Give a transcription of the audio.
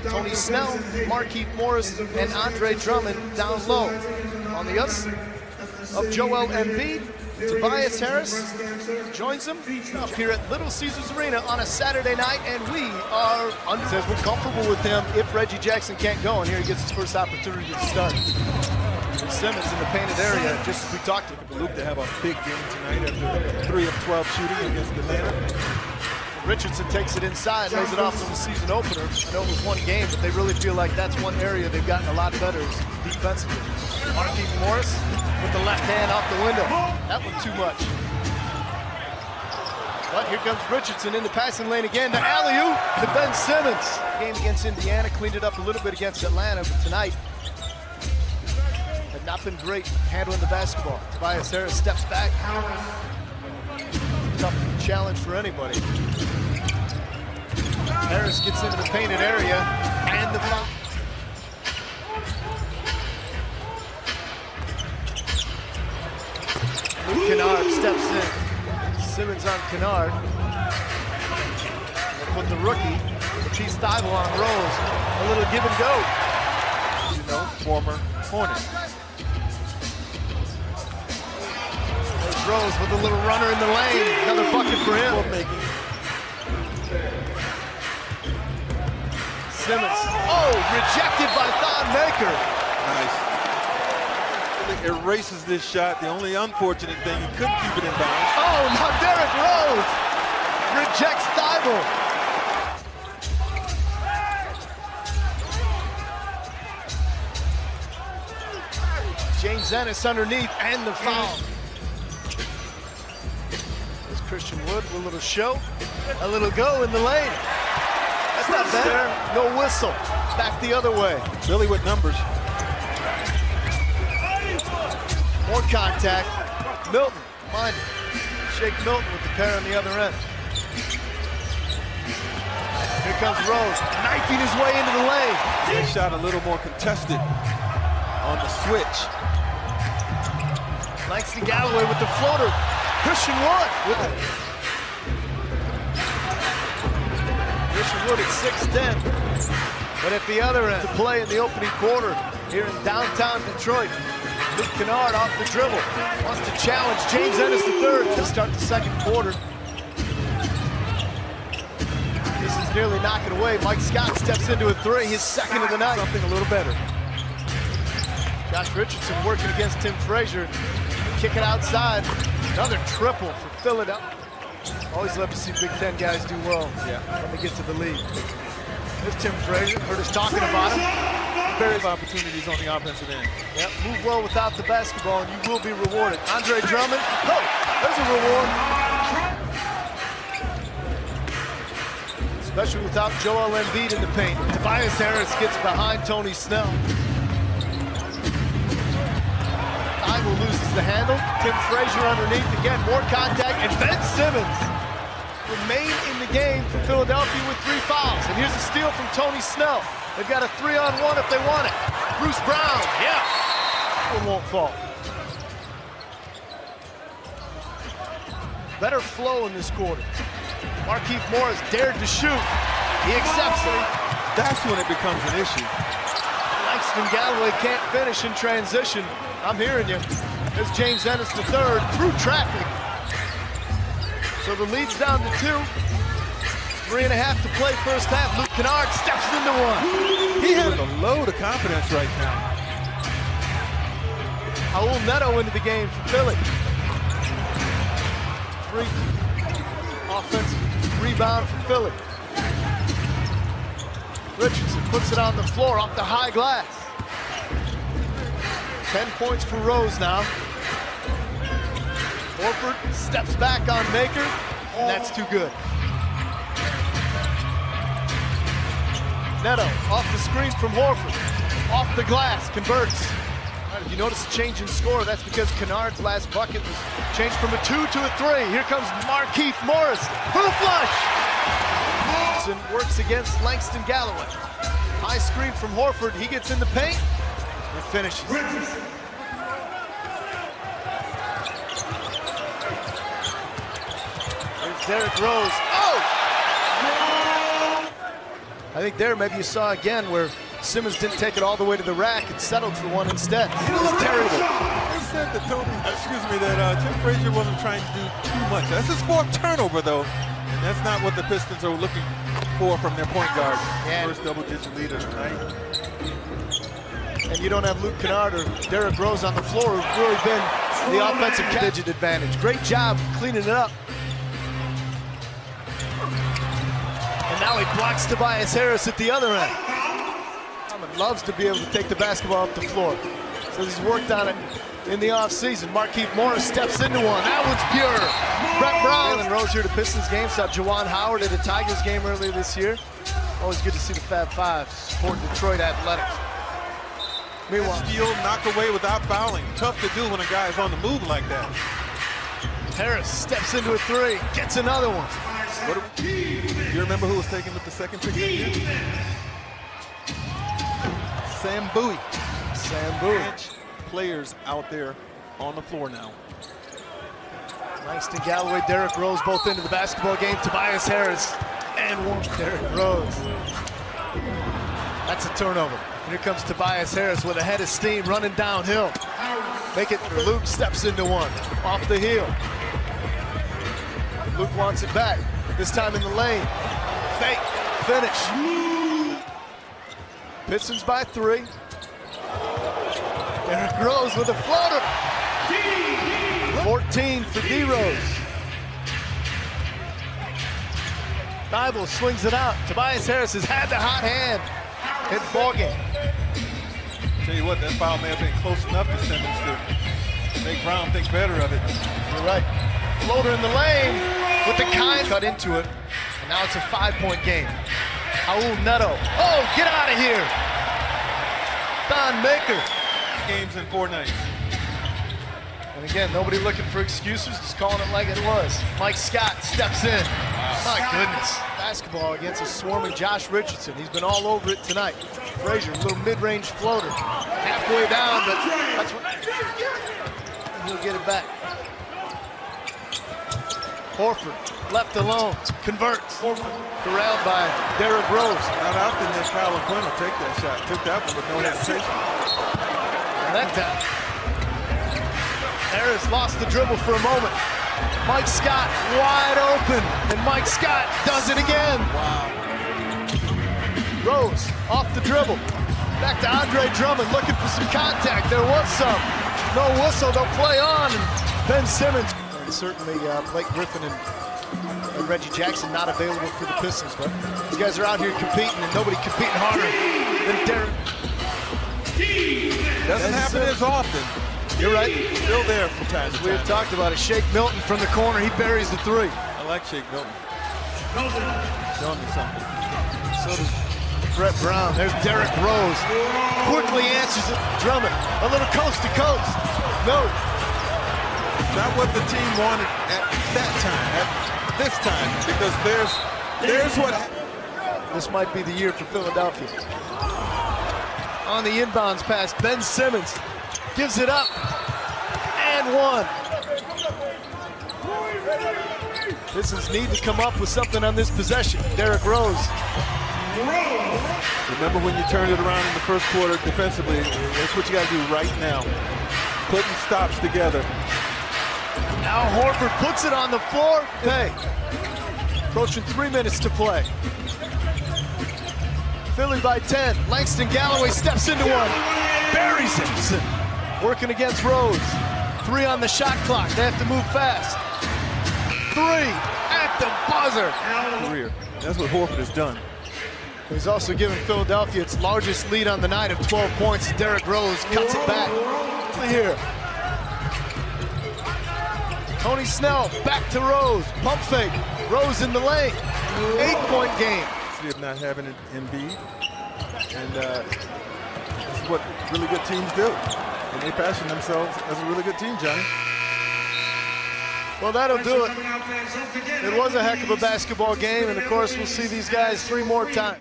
Tony Snell, Markieff Morris, and Andre Drummond down low. On the other of Joel Embiid, Tobias Harris joins them up here at Little Caesars Arena on a Saturday night, and we are says we're comfortable with him if Reggie Jackson can't go, and here he gets his first opportunity to start. Simmons in the painted area, just as we talked to Luke to have a big game tonight after 3 of 12 shooting against Atlanta. Richardson takes it inside, lays it off from the season opener. I know it was one game, but they really feel like that's one area they've gotten a lot better defensively. Markieff Morris with the left hand off the window. That one too much. But here comes Richardson in the passing lane again. The alley-oop to Ben Simmons. Game against Indiana, cleaned it up a little bit against Atlanta, but tonight had not been great handling the basketball. Tobias Harris steps back. Tough challenge for anybody. Harris gets into the painted area, and the foul. Luke Kennard steps in. Simmons on Kennard. They'll put the rookie, Matisse Thybulle, on Rose. A little give and go. You know, former Hornet. There's Rose with a little runner in the lane. Another bucket for him. Simmons. Oh, rejected by Thon Maker. Nice. It erases this shot. The only unfortunate thing, he couldn't keep it in bounds. Oh, now Derrick Rose rejects Thybulle. James Ennis underneath, and the foul. There's Christian Wood with a little show, a little go in the lane. That's not bad. No whistle. Back the other way. Billy with numbers. More contact. Milton, mind it. Shake Milton with the pair on the other end. Here comes Rose, knifing his way into the lane. This shot a little more contested on the switch. Langston Galloway with the floater. Christian Wood with it. Christian Wood at 6'10". But at the other end, to play in the opening quarter here in downtown Detroit. Luke Kennard off the dribble. Wants to challenge James Ennis III to start the second quarter. This is nearly knocking away. Mike Scott steps into a three, his second of the night. Something a little better. Josh Richardson working against Tim Frazier. Kick it outside. Another triple for Philadelphia. Always love to see Big Ten guys do well when they get to the league. There's Tim Frazier. Heard us talking about him. Various opportunities on the offensive end. Yep, move well without the basketball and you will be rewarded. Andre Drummond, oh, there's a reward. Especially without Joel Embiid in the paint. Tobias Harris gets behind Tony Snell. Thybulle loses the handle. Tim Frazier underneath again, more contact, and Ben Simmons remain in the game for Philadelphia with 3 fouls. And here's a steal from Tony Snell. They've got a 3-on-1 if they want it. Bruce Brown, yeah. One won't fall. Better flow in this quarter. Markieff Morris dared to shoot. He accepts it. That's when it becomes an issue. Langston Galloway can't finish in transition. I'm hearing you. There's James Ennis III through traffic. So the lead's down to 2. 3.5 to play first half. Luke Kennard steps into one. He has a load of confidence right now. Raul Neto into the game for Philly. 3 offensive rebound for Philly. Richardson puts it on the floor off the high glass. 10 points for Rose now. Horford steps back on Maker, and that's too good. Neto off the screen from Horford. Off the glass, converts. All right, if you notice a change in score, that's because Kennard's last bucket was changed from a 2 to a 3. Here comes Markieff Morris for the flush. Richardson works against Langston Galloway. High screen from Horford. He gets in the paint and finishes. There's Derrick Rose. Oh! I think there maybe you saw again where Simmons didn't take it all the way to the rack and settled for one instead. It was terrible. They said that Tim Frazier wasn't trying to do too much. That's his fourth turnover, though. And that's not what the Pistons are looking for from their point guard. Yeah. First double-digit leader tonight. And you don't have Luke Kennard or Derrick Rose on the floor, who've really been the offensive digit advantage. Great job cleaning it up. And now he blocks Tobias Harris at the other end. Hammond loves to be able to take the basketball up the floor. So he's worked on it in the offseason. Markieff Morris steps into one. That one's pure. Brett Brown and Rose here to Pistons game. Saw Juwan Howard at a Tigers game earlier this year. Always good to see the Fab Five supporting Detroit athletics. Meanwhile, steal, knock away without fouling. Tough to do when a guy is on the move like that. Harris steps into a three, gets another one. You remember who was taken with the second pick that year? Sam Bowie. Sam Bowie. Players out there on the floor now. Langston Galloway, Derrick Rose both into the basketball game. Tobias Harris and one. Derrick Rose. That's a turnover. Here comes Tobias Harris with a head of steam running downhill. Make it, Luke steps into one, off the heel. Luke wants it back, this time in the lane. Fake, finish. Pistons by 3. Derrick Rose with a floater. 14 for D. Rose. Thibault swings it out. Tobias Harris has had the hot hand in the ball game. Tell you what, that foul may have been close enough to Simmons to make Brown think better of it. You're right. Floater in the lane with the cut into it. And now it's a 5-point game. Raul Neto. Oh, get out of here. Don Maker. Games in 4 nights. And again, nobody looking for excuses, just calling it like it was. Mike Scott steps in. My goodness. Basketball against a swarming Josh Richardson. He's been all over it tonight. Frazier, a little mid-range floater. Halfway down, but that's what he'll get it back. Horford, left alone, converts. Corralled by Derrick Rose. Not often that Kyle Quinn will take that shot. Took that one with no hesitation. And that time, Harris lost the dribble for a moment. Mike Scott wide open, and Mike Scott does it again. Wow. Rose off the dribble. Back to Andre Drummond looking for some contact. There was some. No whistle, they'll play on. And Ben Simmons. And certainly Blake Griffin and Reggie Jackson not available for the Pistons, but these guys are out here competing, and nobody competing harder than Derrick. Doesn't happen as often. You're right. Still there from time to time. We've talked about it. Shake Milton from the corner. He buries the 3. I like Shake Milton. Showing me something. So does Brett Brown. There's Derrick Rose. Quickly answers it. Drummond. A little coast to coast. No. Not what the team wanted at that time, at this time, because there's what. This might be the year for Philadelphia. On the inbounds pass, Ben Simmons gives it up, and 1. Pistons need to come up with something on this possession. Derrick Rose. Remember when you turned it around in the first quarter defensively? That's what you got to do right now. Putting stops together. Now Horford puts it on the floor. Hey, approaching 3 minutes to play. Philly by 10. Langston Galloway steps into one. Buries it. Working against Rose. 3 on the shot clock. They have to move fast. 3 at the buzzer. Career. That's what Horford has done. He's also given Philadelphia its largest lead on the night of 12 points. Derrick Rose cuts it back to here. Tony Snell back to Rose. Pump fake. Rose in the lane. 8-point game. Of not having an Embiid, and this is what really good teams do, and they fashion themselves as a really good team, Johnny. Well, that'll do it. It was a heck of a basketball game, and of course we'll see these guys 3 more times.